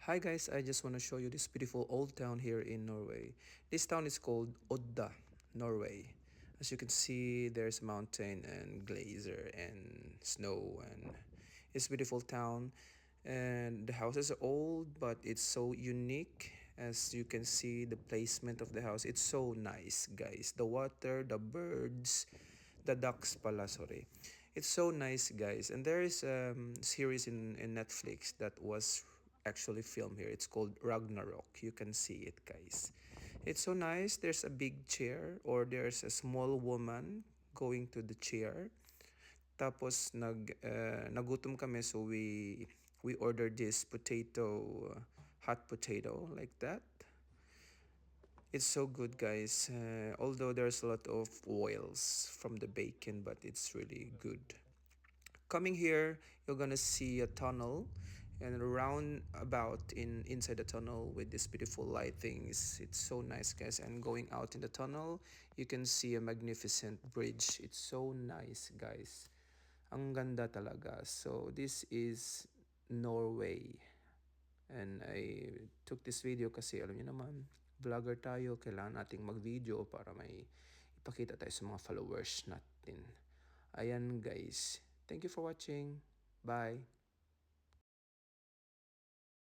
Hi guys, I just want to show you this beautiful old town here in Norway. This town is called Odda, Norway. As you can see, there's mountain and glacier and snow, and it's a beautiful town. And the houses are old, but it's so unique. As you can see, the placement of the house, it's so nice, guys. The water, the birds, the ducks pala, sorry. It's so nice, guys. And there is a series in Netflix that was actually filmed here. It's called Ragnarok. You can see it, guys. It's so nice. There's a big chair, or there's a small woman going to the chair. Tapos nagutom kami, so we ordered this hot potato like that. It's so good, guys. Although there's a lot of oils from the bacon, but it's really good. Coming here, you're gonna see a tunnel, and around about inside the tunnel with this beautiful lightings. It's so nice, guys. And going out in the tunnel, you can see a magnificent bridge. It's so nice, guys. Ang ganda talaga. So this is Norway. And I took this video kasi alam niyo naman, vlogger tayo, kailangan nating mag-video para may ipakita tayo sa mga followers natin. Ayan guys. Thank you for watching. Bye.